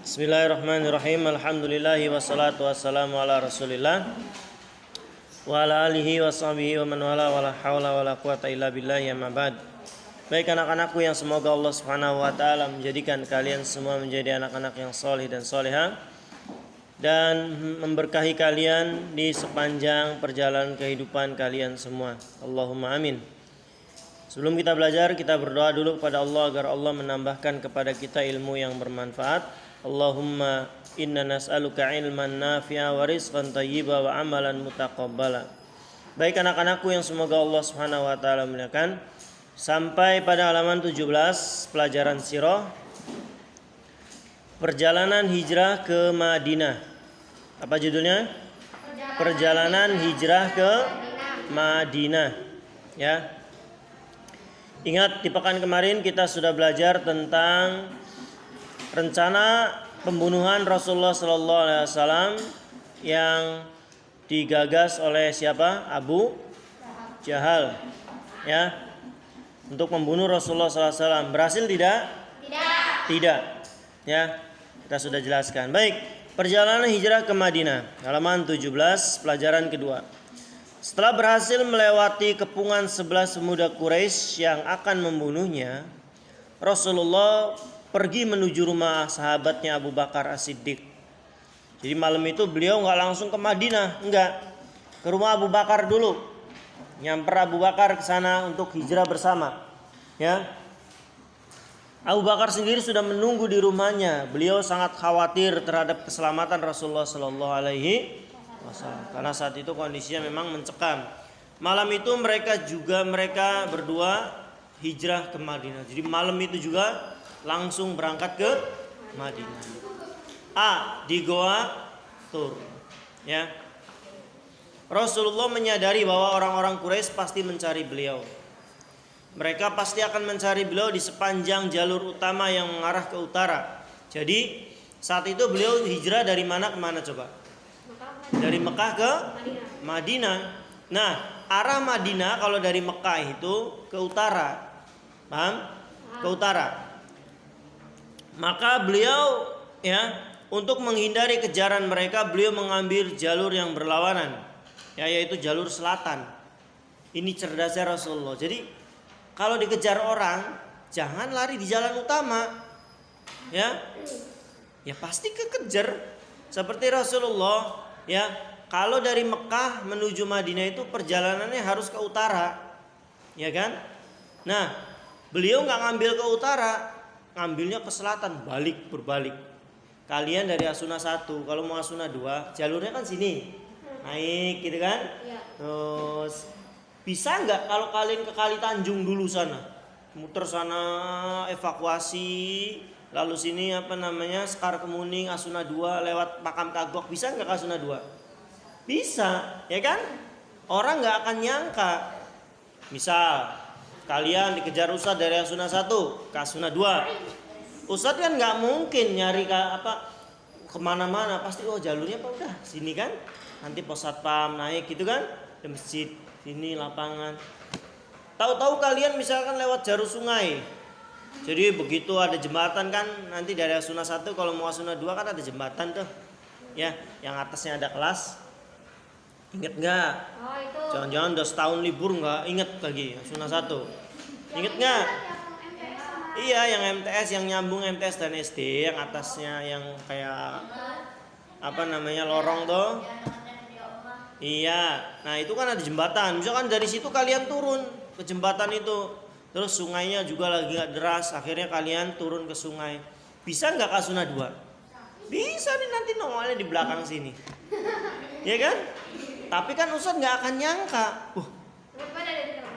Bismillahirrahmanirrahim. Alhamdulillahi wassalatu wassalamu ala Rasulillah wa ala alihi wa sahbihi wa man wala wala haula wala quwata illa billahi amma ba'd. Baik anak-anakku yang semoga Allah Subhanahu wa taala menjadikan kalian semua menjadi anak-anak yang saleh dan salehah dan memberkahi kalian di sepanjang perjalanan kehidupan kalian semua. Allahumma amin. Sebelum kita belajar, kita berdoa dulu kepada Allah agar Allah menambahkan kepada kita ilmu yang bermanfaat. Allahumma inna nas'aluka ilman nafi'a wa rizqan thayyiba wa amalan mutaqabbala. Baik anak-anakku yang semoga Allah Subhanahu wa taala muliakan, sampai pada halaman 17 pelajaran sirah, perjalanan hijrah ke Madinah. Apa judulnya? Perjalanan hijrah ke Madinah. Ya. Ingat di pekan kemarin kita sudah belajar tentang rencana pembunuhan Rasulullah Sallallahu Alaihi Wasallam yang digagas oleh siapa? Abu Jahal, ya, untuk membunuh Rasulullah Sallallahu Alaihi Wasallam. Berhasil tidak? Tidak. Ya, kita sudah jelaskan. Baik, perjalanan hijrah ke Madinah, halaman 17, pelajaran kedua. Setelah berhasil melewati kepungan 11 pemuda Quraisy yang akan membunuhnya, Rasulullah pergi menuju rumah sahabatnya Abu Bakar As-Siddiq. Jadi malam itu beliau nggak langsung ke Madinah, enggak, ke rumah Abu Bakar dulu. Nyamper Abu Bakar ke sana untuk hijrah bersama. Ya. Abu Bakar sendiri sudah menunggu di rumahnya. Beliau sangat khawatir terhadap keselamatan Rasulullah Sallallahu Alaihi Wasallam karena saat itu kondisinya memang mencekam. Malam itu mereka berdua hijrah ke Madinah. Jadi malam itu juga langsung berangkat ke Madinah. Di Goa Tur. Ya. Rasulullah menyadari bahwa orang-orang Quraisy pasti mencari beliau. Mereka pasti akan mencari beliau di sepanjang jalur utama yang mengarah ke utara. Jadi saat itu beliau hijrah dari mana ke mana coba? Dari Mekah ke Madinah. Nah, arah Madinah kalau dari Mekah itu ke utara. Paham? Ke utara. Maka beliau, ya, untuk menghindari kejaran mereka, beliau mengambil jalur yang berlawanan, ya, yaitu jalur selatan. Ini cerdasnya Rasulullah. Jadi kalau dikejar orang, jangan lari di jalan utama, ya, ya pasti kekejar. Seperti Rasulullah, ya, kalau dari Mekah menuju Madinah itu perjalanannya harus ke utara, ya kan? Nah, beliau nggak ngambil ke utara, ngambilnya ke selatan, berbalik. Kalian dari Asuna 1, kalau mau Asuna 2, jalurnya kan sini, naik gitu kan? Ya. Terus bisa nggak kalau kalian ke Kali Tanjung dulu sana, muter sana, evakuasi, lalu sini Sekar Kemuning, Asuna 2, lewat Makam Kagok, bisa nggak ke Asuna 2? Bisa, ya kan? Orang nggak akan nyangka. Misal kalian dikejar Ustadz dari Asuna 1 ke Asuna 2. Ustadz kan nggak mungkin nyari kemana-mana. Pasti jalurnya udah sini kan. Nanti pos satpam naik gitu kan. Di masjid, sini lapangan. Tahu-tahu kalian misalkan lewat jalur sungai. Jadi begitu ada jembatan kan. Nanti dari Asuna 1 kalau mau Asuna 2 kan ada jembatan tuh. Ya, yang atasnya ada kelas. Ingat nggak? Jangan-jangan udah setahun libur nggak inget lagi Asuna 1. Ingat nggak? Iya, yang MTS, yang nyambung MTS dan SD, yang atasnya yang kayak lorong tuh. Iya, nah itu kan ada jembatan. Misalkan dari situ kalian turun ke jembatan itu, terus sungainya juga lagi nggak deras, akhirnya kalian turun ke sungai. Bisa nggak ke Asuna 2? Bisa nih, nanti nongolnya di belakang sini. Iya kan? Tapi kan Ustadz nggak akan nyangka.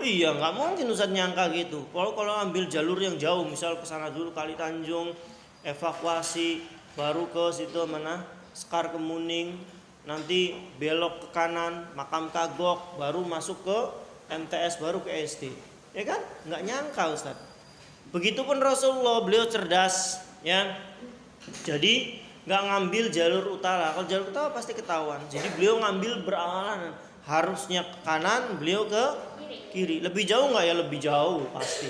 Iya, nggak mungkin Ustadz nyangka gitu. Kalau ambil jalur yang jauh, misal ke sana dulu Kali Tanjung, evakuasi, baru ke situ Sekar Kemuning, nanti belok ke kanan Makam Kagok, baru masuk ke MTS, baru ke SD. Ya kan? Nggak nyangka Ustadz. Begitupun Rasulullah, beliau cerdas, ya. Jadi nggak ngambil jalur utara. Kalau jalur utara pasti ketahuan. Jadi beliau ngambil beralahan. Harusnya ke kanan, beliau ke kiri. Lebih jauh nggak? Ya lebih jauh pasti.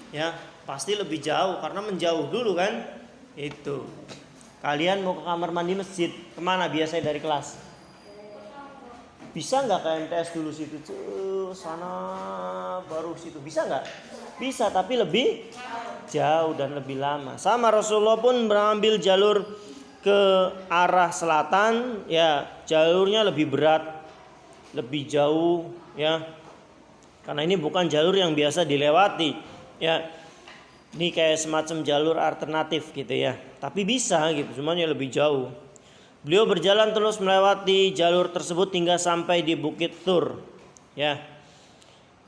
Ya, pasti lebih jauh karena menjauh dulu kan. Itu. Kalian mau ke kamar mandi masjid, kemana biasanya dari kelas? Bisa nggak ke MTS dulu situ, sana baru situ, bisa nggak? Bisa, tapi lebih jauh dan lebih lama. Sama Rasulullah pun mengambil jalur ke arah selatan, ya jalurnya lebih berat, lebih jauh, ya. Karena ini bukan jalur yang biasa dilewati, ya. Ini kayak semacam jalur alternatif gitu ya. Tapi bisa gitu, semuanya lebih jauh. Beliau berjalan terus melewati jalur tersebut hingga sampai di Bukit Tur. Ya.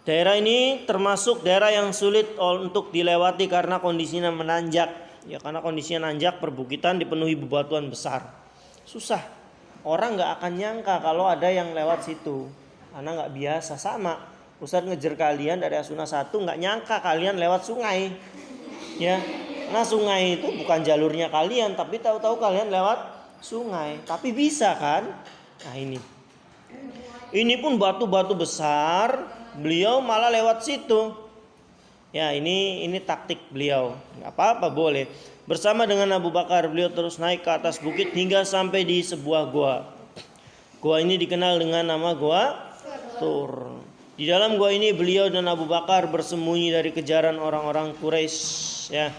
Daerah ini termasuk daerah yang sulit untuk dilewati karena kondisinya menanjak. Ya, karena kondisinya nanjak, perbukitan dipenuhi bebatuan besar. Susah. Orang nggak akan nyangka kalau ada yang lewat situ. Karena nggak biasa. Sama. Ustadz ngejar kalian dari Asuna 1, nggak nyangka kalian lewat sungai. Ya, nah sungai itu bukan jalurnya kalian, tapi tahu-tahu kalian lewat sungai. Tapi bisa kan? Nah ini pun batu-batu besar, beliau malah lewat situ. Ya ini taktik beliau. Nggak apa-apa, boleh. Bersama dengan Abu Bakar, beliau terus naik ke atas bukit hingga sampai di sebuah gua. Gua ini dikenal dengan nama Gua Tur. Di dalam gua ini beliau dan Abu Bakar bersembunyi dari kejaran orang-orang Quraisy. Ya,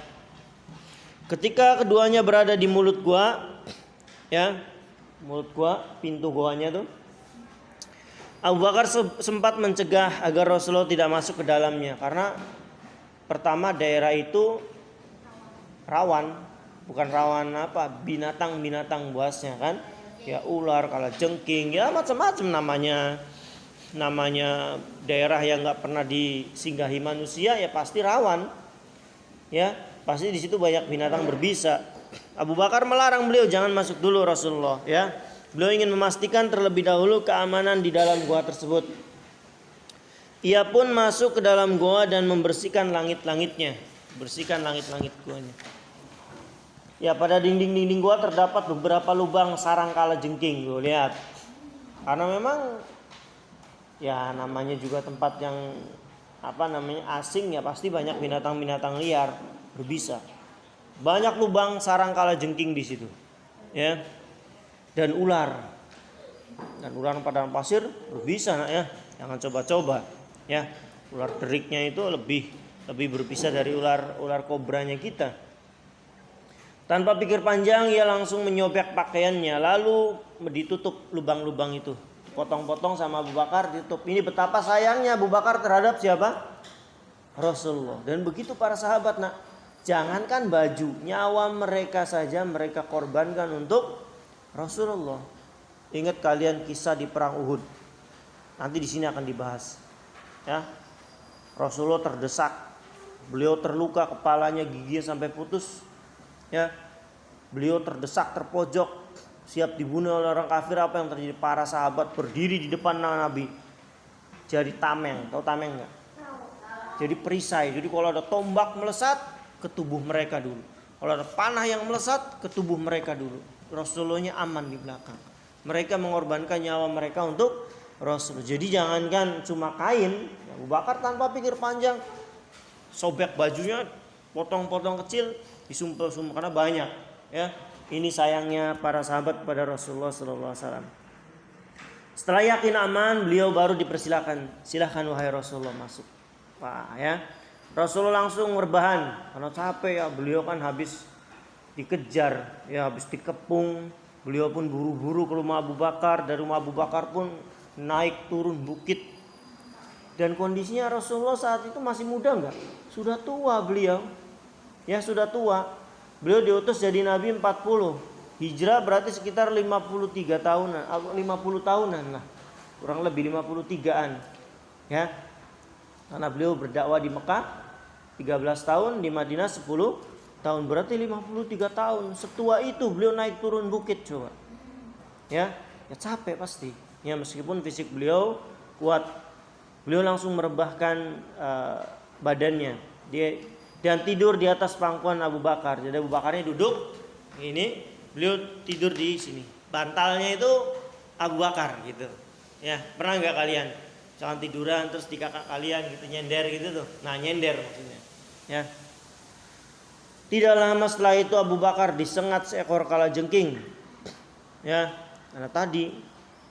ketika keduanya berada di mulut gua, ya, mulut gua, pintu goanya tuh, Abu Bakar sempat mencegah agar Rasulullah tidak masuk ke dalamnya karena pertama daerah itu rawan, bukan rawan apa, binatang-binatang buasnya kan, ya ular, kalajengking, ya macam-macam namanya daerah yang nggak pernah disinggahi manusia, ya pasti rawan. Ya, pasti di situ banyak binatang berbisa. Abu Bakar melarang beliau jangan masuk dulu Rasulullah, ya. Beliau ingin memastikan terlebih dahulu keamanan di dalam gua tersebut. Ia pun masuk ke dalam gua dan membersihkan langit-langitnya, bersihkan langit-langit guanya. Ya, pada dinding-dinding gua terdapat beberapa lubang sarang kalajengking, lo lihat. Karena memang ya namanya juga tempat yang asing, ya pasti banyak binatang-binatang liar berbisa. Banyak lubang sarang kalajengking di situ, ya. Dan ular padang pasir berbisa, nak, ya. Jangan coba-coba, ya. Ular deriknya itu lebih berbisa dari ular kobranya kita. Tanpa pikir panjang ia langsung menyobek pakaiannya, lalu ditutup lubang-lubang itu. Potong-potong sama Abu Bakar, ditutup. Ini betapa sayangnya Abu Bakar terhadap siapa? Rasulullah. Dan begitu para sahabat, nak. Jangankan baju, nyawa mereka saja mereka korbankan untuk Rasulullah. Ingat kalian kisah di perang Uhud. Nanti di sini akan dibahas. Ya. Rasulullah terdesak. Beliau terluka, kepalanya giginya sampai putus. Ya. Beliau terdesak, terpojok, siap dibunuh oleh orang kafir. Apa yang terjadi? Para sahabat berdiri di depan Nabi. Jadi tameng, tahu tameng enggak? Jadi perisai. Jadi kalau ada tombak melesat ke tubuh mereka dulu. Kalau ada panah yang melesat ke tubuh mereka dulu. Rasulullahnya aman di belakang. Mereka mengorbankan nyawa mereka untuk Rasul. Jadi jangankan cuma kain, Abu Bakar tanpa pikir panjang sobek bajunya, potong-potong kecil, disumpel-sumpel karena banyak, ya. Ini sayangnya para sahabat pada Rasulullah SAW. Setelah yakin aman, beliau baru dipersilakan. Silakan wahai Rasulullah masuk. Pak, ya. Rasulullah langsung rebahan karena capek, ya. Beliau kan habis dikejar, ya, habis dikepung. Beliau pun buru-buru ke rumah Abu Bakar. Dari rumah Abu Bakar pun naik turun bukit. Dan kondisinya Rasulullah saat itu masih muda enggak? Sudah tua beliau. Ya, sudah tua. Beliau diutus jadi Nabi 40. Hijrah berarti sekitar 53 tahunan, 50 tahunan lah. Kurang lebih 53-an. Ya. Karena beliau berdakwah di Mekah 13 tahun, di Madinah 10 tahun, berarti 53 tahun. Setua itu beliau naik turun bukit, coba. Ya capek pasti. Ya, meskipun fisik beliau kuat. Beliau langsung merebahkan badannya. Dan tidur di atas pangkuan Abu Bakar. Jadi Abu Bakarnya duduk, ini beliau tidur di sini. Bantalnya itu Abu Bakar gitu. Ya, pernah nggak kalian? Jangan tiduran terus di kakak kalian gitu nyender gitu tuh. Nah, nyender maksudnya. Ya. Tidak lama setelah itu Abu Bakar disengat seekor kalajengking. Ya, karena tadi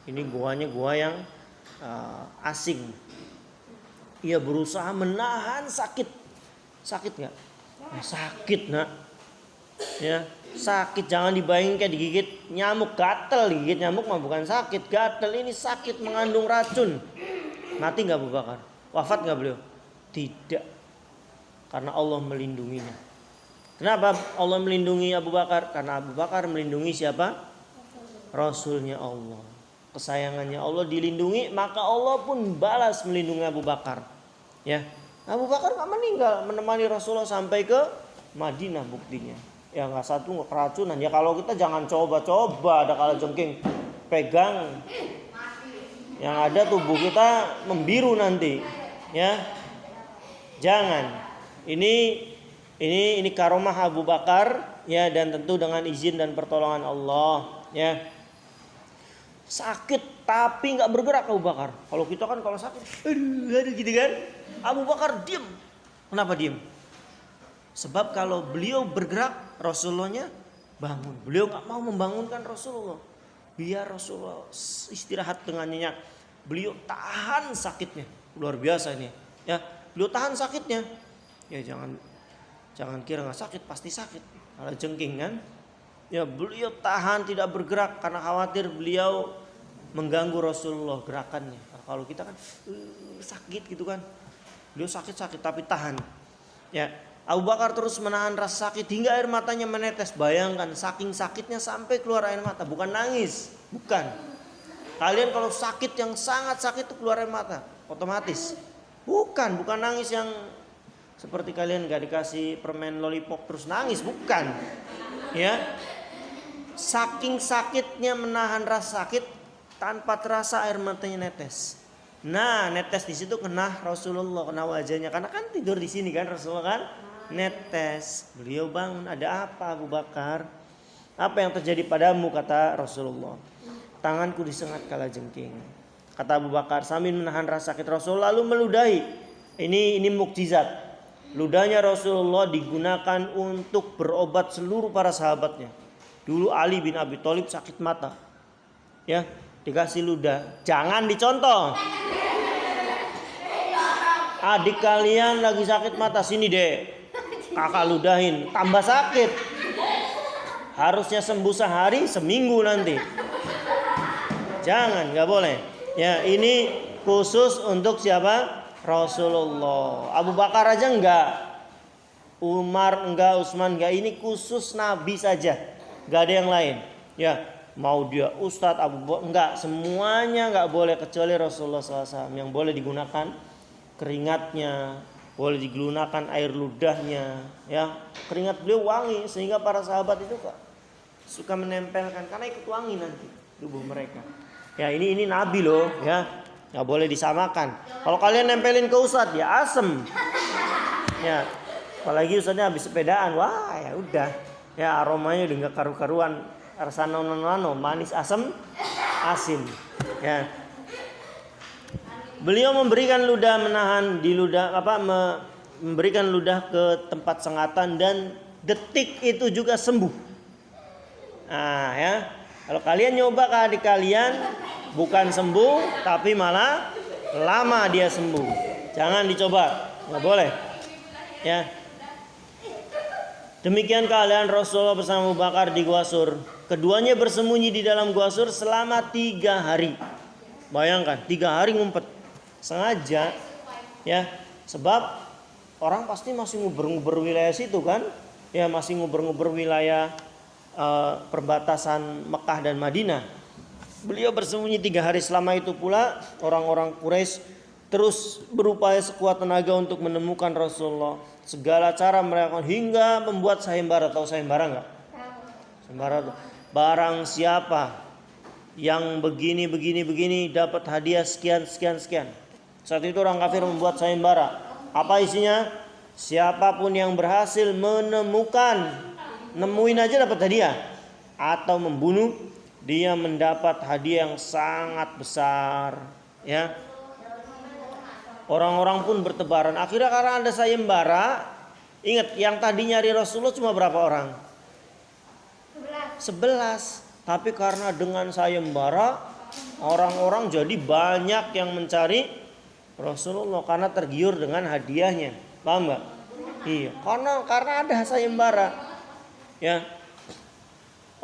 ini guanya gua yang asing. Ia berusaha menahan sakit. Sakit nggak? Sakit nak. Ya, sakit, jangan dibayangin kayak digigit nyamuk, gatel. Digigit nyamuk mah bukan sakit, gatel. Ini sakit, mengandung racun. Mati nggak Abu Bakar? Wafat nggak beliau? Tidak, karena Allah melindunginya. Kenapa Allah melindungi Abu Bakar? Karena Abu Bakar melindungi siapa? Rasulnya Allah. Kesayangannya Allah dilindungi, maka Allah pun balas melindungi Abu Bakar. Ya, Abu Bakar nggak meninggal, menemani Rasulullah sampai ke Madinah buktinya. Ya nggak satu nggak keracunan. Ya kalau kita jangan coba-coba ada kalajengking pegang, yang ada tubuh kita membiru nanti. Ya, jangan. Ini karomah Abu Bakar, ya, dan tentu dengan izin dan pertolongan Allah, ya. Sakit tapi nggak bergerak Abu Bakar. Kalau kita kan kalau sakit, aduh gitu kan. Abu Bakar diam. Kenapa diam? Sebab kalau beliau bergerak, Rasulullahnya bangun. Beliau nggak mau membangunkan Rasulullah. Biar Rasulullah istirahat dengan nyenyak. Beliau tahan sakitnya. Luar biasa ini, ya. Beliau tahan sakitnya. Ya jangan kira nggak sakit, pasti sakit. Kalau jengking kan, ya beliau tahan tidak bergerak karena khawatir beliau mengganggu Rasulullah gerakannya. Nah, kalau kita kan sakit gitu kan, beliau sakit tapi tahan. Ya, Abu Bakar terus menahan rasa sakit hingga air matanya menetes. Bayangkan saking sakitnya sampai keluar air mata, bukan nangis, bukan. Kalian kalau sakit yang sangat sakit itu keluar air mata, otomatis. Bukan nangis yang seperti kalian gak dikasih permen lollipop terus nangis, bukan. Ya, saking sakitnya menahan rasa sakit tanpa terasa air matanya netes. Nah, netes di situ kena Rasulullah, kena wajahnya, karena kan tidur di sini kan Rasulullah kan, netes. Beliau bangun, ada apa Abu Bakar? Apa yang terjadi padamu, kata Rasulullah. Tanganku disengat kalajengking, kata Abu Bakar sambil menahan rasa sakit. Rasul lalu meludahi. Ini mukjizat. Ludahnya Rasulullah digunakan untuk berobat seluruh para sahabatnya. Dulu Ali bin Abi Thalib sakit mata, ya, dikasih ludah. Jangan dicontoh. Adik kalian lagi sakit mata, sini deh, kakak ludahin, tambah sakit. Harusnya sembuh sehari, seminggu nanti. Jangan, nggak boleh. Ya, ini khusus untuk siapa? Rasulullah. Abu Bakar aja enggak, Umar enggak, Utsman enggak. Ini khusus Nabi saja, enggak ada yang lain. Ya, mau dia Ustadz Abu Bakar enggak, semuanya enggak boleh kecuali Rasulullah SAW. Yang boleh digunakan keringatnya, boleh digunakan air ludahnya. Ya, keringat beliau wangi sehingga para sahabat itu kok suka menempelkan karena ikut wangi nanti tubuh mereka. Ya, ini Nabi loh, ya. Nggak boleh disamakan. Kalau kalian nempelin ke Ustadz ya asem. Ya, apalagi Ustadznya habis sepedaan, wah ya udah. Ya aromanya udah nggak karu-karuan. Rasa nano manis asem asin. Ya. Beliau memberikan ludah memberikan ludah ke tempat sengatan dan detik itu juga sembuh. Nah ya, kalau kalian nyoba ke adik kalian, bukan sembuh, tapi malah lama dia sembuh. Jangan dicoba, nggak boleh. Ya. Demikian keadaan Rasulullah bersama Abu Bakar di Gua Sur. Keduanya bersembunyi di dalam Gua Sur selama 3 hari. Bayangkan, 3 hari ngumpet, sengaja. Ya, sebab orang pasti masih nguber-nguber wilayah situ kan? Ya, masih nguber-nguber wilayah perbatasan Mekah dan Madinah. Beliau bersembunyi 3 hari. Selama itu pula orang-orang Quraisy terus berupaya sekuat tenaga untuk menemukan Rasulullah. Segala cara mereka hingga membuat sayembara. Tahu sayembara enggak? Sayembara itu barang siapa yang begini dapat hadiah sekian. Saat itu orang kafir membuat sayembara. Apa isinya? Siapapun yang berhasil nemuin aja dapat hadiah, atau membunuh, dia mendapat hadiah yang sangat besar. Ya, orang-orang pun bertebaran. Akhirnya karena ada sayembara, Ingat, yang tadi nyari Rasulullah cuma berapa orang? 11. Tapi karena dengan sayembara, orang-orang jadi banyak yang mencari Rasulullah karena tergiur dengan hadiahnya. Paham nggak? Iya, karena ada sayembara. Ya.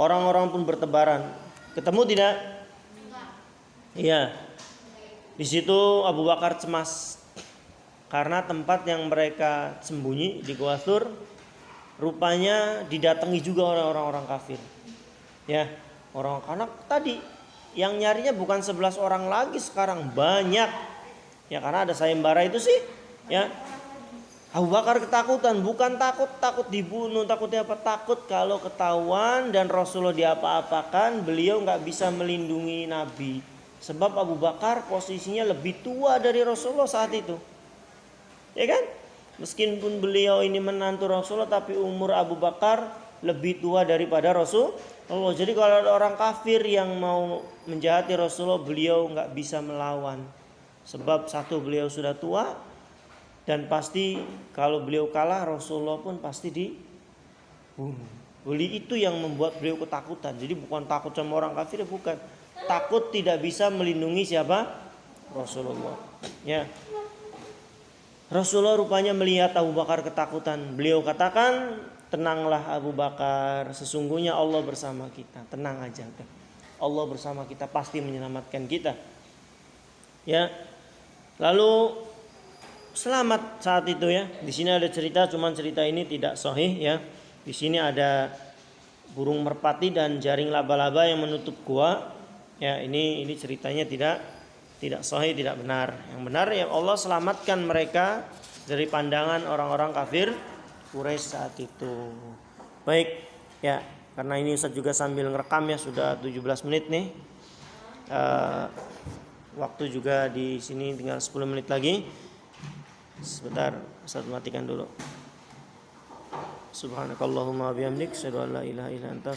Orang-orang pun bertebaran. Ketemu tidak? Iya. Di situ Abu Bakar cemas. Karena tempat yang mereka sembunyi di Gua Thur rupanya didatangi juga oleh orang-orang kafir. Ya, karena tadi yang nyarinya bukan 11 orang lagi, sekarang banyak. Ya karena ada sayembara itu sih, ya. Abu Bakar ketakutan, bukan takut dibunuh, takutnya apa? Takut kalau ketahuan dan Rasulullah diapa-apakan, beliau nggak bisa melindungi Nabi. Sebab Abu Bakar posisinya lebih tua dari Rasulullah saat itu. Ya kan? Meskipun beliau ini menantu Rasulullah, tapi umur Abu Bakar lebih tua daripada Rasulullah. Jadi kalau ada orang kafir yang mau menjahati Rasulullah, beliau nggak bisa melawan. Sebab satu, beliau sudah tua, dan pasti kalau beliau kalah Rasulullah pun pasti dibunuh. Itu yang membuat beliau ketakutan. Jadi bukan takut sama orang kafir, bukan. Takut tidak bisa melindungi siapa? Rasulullah. Ya. Rasulullah rupanya melihat Abu Bakar ketakutan. Beliau katakan, tenanglah Abu Bakar, sesungguhnya Allah bersama kita. Tenang aja. Allah bersama kita, pasti menyelamatkan kita. Ya. Lalu selamat saat itu ya. Di sini ada cerita, cuman cerita ini tidak sahih ya. Di sini ada burung merpati dan jaring laba-laba yang menutup gua. Ya, ini ceritanya tidak sahih, tidak benar. Yang benar ya Allah selamatkan mereka dari pandangan orang-orang kafir Quraisy saat itu. Baik, ya, karena ini Ustaz juga sambil ngerekam ya, sudah 17 menit nih. Waktu juga di sini tinggal 10 menit lagi. Sebentar, Ustaz matikan dulu. Subhanakallahumma bihamdik, asyhadu an la ilaha illa anta